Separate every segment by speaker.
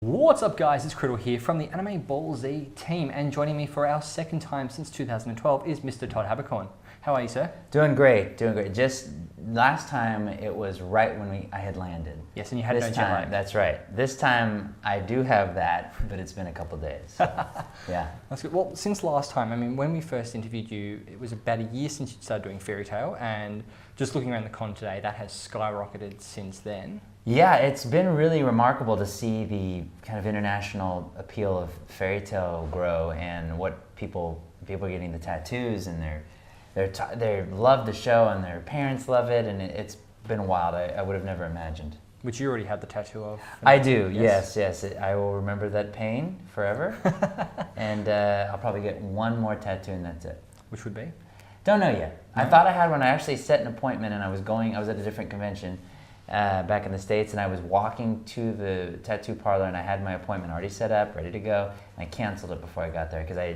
Speaker 1: What's up guys, it's Criddle here from the AnimeBallZ team, and joining me for our second time since 2012 is Mr. Todd Haberkorn. How are you, sir?
Speaker 2: Doing great, doing great. Just last time it was right when I had landed.
Speaker 1: Yes, and you had
Speaker 2: this
Speaker 1: no jet
Speaker 2: time,
Speaker 1: lag.
Speaker 2: That's right. This time I do have that, but it's been a couple days. So, yeah.
Speaker 1: That's good. Well, since last time, I mean, when we first interviewed you, it was about a year since you started doing Fairy Tale, and just looking around the con today, that has skyrocketed since then.
Speaker 2: Yeah, it's been really remarkable to see the kind of international appeal of Fairy Tale grow, and what people are getting the tattoos, and they love the show, and their parents love it, and it's been wild. I would have never imagined.
Speaker 1: Which you already have the tattoo of.
Speaker 2: I do, yes. I will remember that pain forever, and I'll probably get one more tattoo, and that's it.
Speaker 1: Which would be?
Speaker 2: Don't know yet. No? I thought I had one. I actually set an appointment, and I was at a different convention back in the States, and I was walking to the tattoo parlor, and I had my appointment already set up, ready to go, and I canceled it before I got there because I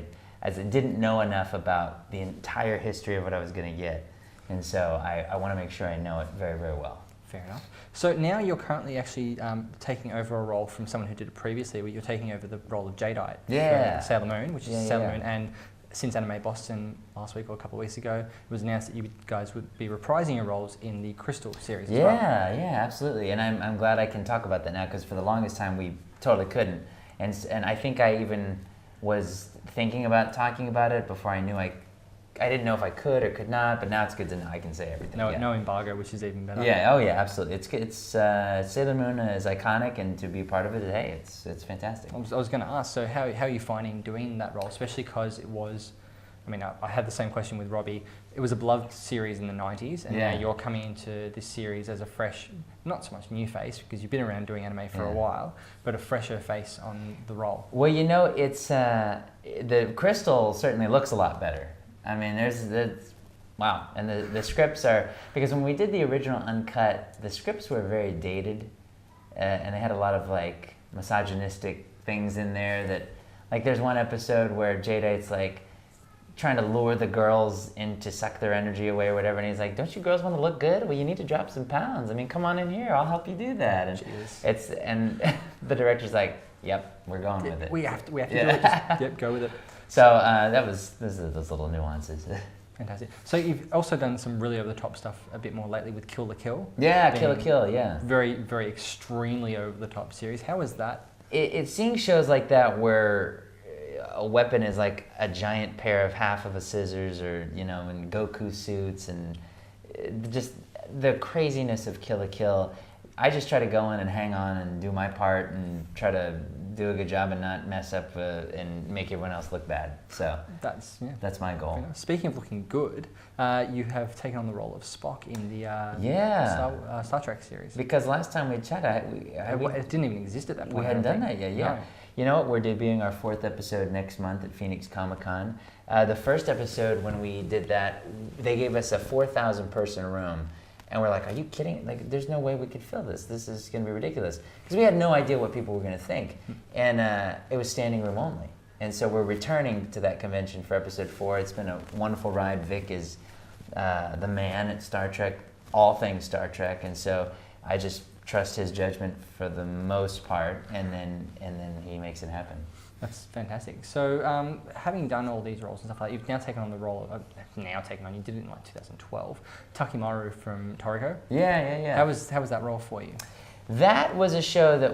Speaker 2: didn't know enough about the entire history of what I was going to get, and so I want to make sure I know it very, very well.
Speaker 1: Fair enough. So now you're currently actually taking over a role from someone who did it previously, where you're taking over the role of Jadeite for Sailor Moon, which is Sailor Moon, and since Anime Boston last week or a couple of weeks ago, it was announced that you guys would be reprising your roles in the Crystal series as well.
Speaker 2: Yeah, absolutely. And I'm glad I can talk about that now, because for the longest time we totally couldn't. And I think I even was thinking about talking about it before I knew I didn't know if I could or could not, but now it's good to know I can say everything.
Speaker 1: No embargo, which is even better.
Speaker 2: Yeah, oh yeah, absolutely. It's Sailor Moon is iconic, and to be part of it, hey, it's fantastic.
Speaker 1: I was going to ask, so how are you finding doing that role, especially because it was, I mean, I had the same question with Robbie. It was a beloved series in the 90s, and now you're coming into this series as a fresh, not so much new face, because you've been around doing anime for a while, but a fresher face on the role.
Speaker 2: Well, you know, it's the Crystal certainly looks a lot better. I mean, wow, and the scripts are, because when we did the original uncut, the scripts were very dated, and they had a lot of like misogynistic things in there that, like, there's one episode where Jadeite's like trying to lure the girls in to suck their energy away or whatever, and he's like, don't you girls want to look good? Well, you need to drop some pounds. I mean, come on in here, I'll help you do that. And the director's like, yep, we're going with it.
Speaker 1: We have to do it, just go with it.
Speaker 2: So those little nuances.
Speaker 1: Fantastic. So you've also done some really over-the-top stuff a bit more lately with Kill la Kill.
Speaker 2: Yeah, Kill la Kill, yeah.
Speaker 1: Very, very extremely over-the-top series. How is that?
Speaker 2: It's seeing shows like that where a weapon is like a giant pair of half of a scissors, or, you know, in Goku suits, and just the craziness of Kill la Kill. I just try to go in and hang on and do my part and try to do a good job and not mess up and make everyone else look bad. So that's my goal.
Speaker 1: Speaking of looking good, you have taken on the role of Spock in the Star Trek series.
Speaker 2: Because last time we chatted,
Speaker 1: it didn't even exist at that point.
Speaker 2: We hadn't done that yet. Yeah.
Speaker 1: No.
Speaker 2: You know what? We're debuting our 4th episode next month at Phoenix Comic-Con. The first episode, when we did that, they gave us a 4,000-person room. And we're like, are you kidding? Like, there's no way we could fill this. This is going to be ridiculous. Because we had no idea what people were going to think. And it was standing room only. And so we're returning to that convention for episode 4. It's been a wonderful ride. Vic is the man at Star Trek, all things Star Trek. And so I just trust his judgment for the most part, and then he makes it happen.
Speaker 1: That's fantastic. So, having done all these roles and stuff like that, you've now taken on the role of, you did it in like 2012, Takimaru from Tori Her.
Speaker 2: Yeah.
Speaker 1: How was that role for you?
Speaker 2: That was a show that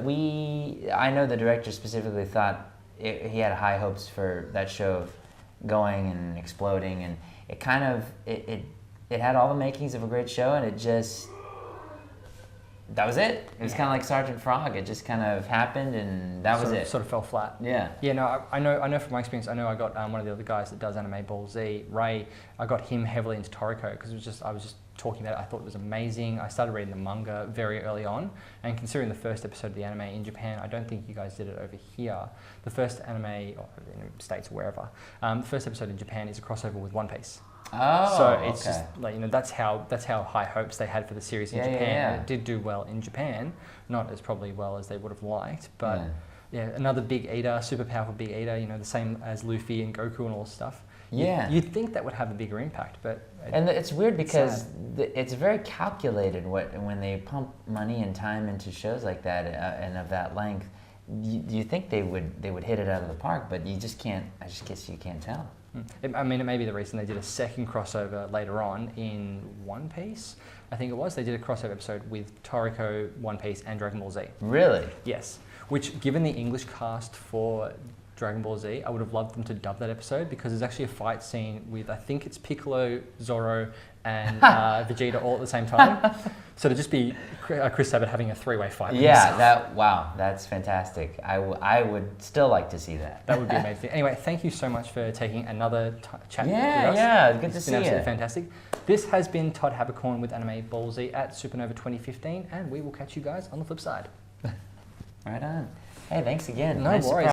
Speaker 2: I know the director specifically thought he had high hopes for that show of going and exploding, and it kind of, it had all the makings of a great show, and it just, that was it. It was kind of like Sergeant Frog. It just kind of happened, and that was it.
Speaker 1: Sort of fell flat.
Speaker 2: Yeah.
Speaker 1: Yeah. No, I know from my experience. I know I got one of the other guys that does AnimeBallZ, Ray. I got him heavily into Toriko because I was just talking about it. I thought it was amazing. I started reading the manga very early on, and considering the first episode of the anime in Japan, I don't think you guys did it over here. The first anime, or in the States or wherever, the first episode in Japan is a crossover with One Piece.
Speaker 2: Oh,
Speaker 1: so it's just like, you know, that's how high hopes they had for the series in Japan.
Speaker 2: Yeah.
Speaker 1: And it did do well in Japan, not as probably well as they would have liked, but another big eater, super powerful big eater, you know, the same as Luffy and Goku and all this stuff.
Speaker 2: Yeah.
Speaker 1: You'd think that would have a bigger impact, but
Speaker 2: and it's weird because it's very calculated when they pump money and time into shows like that and of that length. you think they would hit it out of the park, but you just can't. I just guess you can't tell.
Speaker 1: I mean, it may be the reason they did a second crossover later on in One Piece. I think it was. They did a crossover episode with Toriko, One Piece, and Dragon Ball Z.
Speaker 2: Really?
Speaker 1: Yes. Which, given the English cast for Dragon Ball Z, I would have loved them to dub that episode, because there's actually a fight scene with, I think it's Piccolo, Zoro, and Vegeta all at the same time. So to just be Chris Sabat having a three-way fight with himself.
Speaker 2: Wow, that's fantastic. I would still like to see that.
Speaker 1: That would be amazing. Anyway, thank you so much for taking another chat with us.
Speaker 2: Yeah, good to see you.
Speaker 1: It's been absolutely fantastic. This has been Todd Haberkorn with AnimeBallZ at SupaNova 2015, and we will catch you guys on the flip side.
Speaker 2: Right on. Hey, thanks again.
Speaker 1: No worries.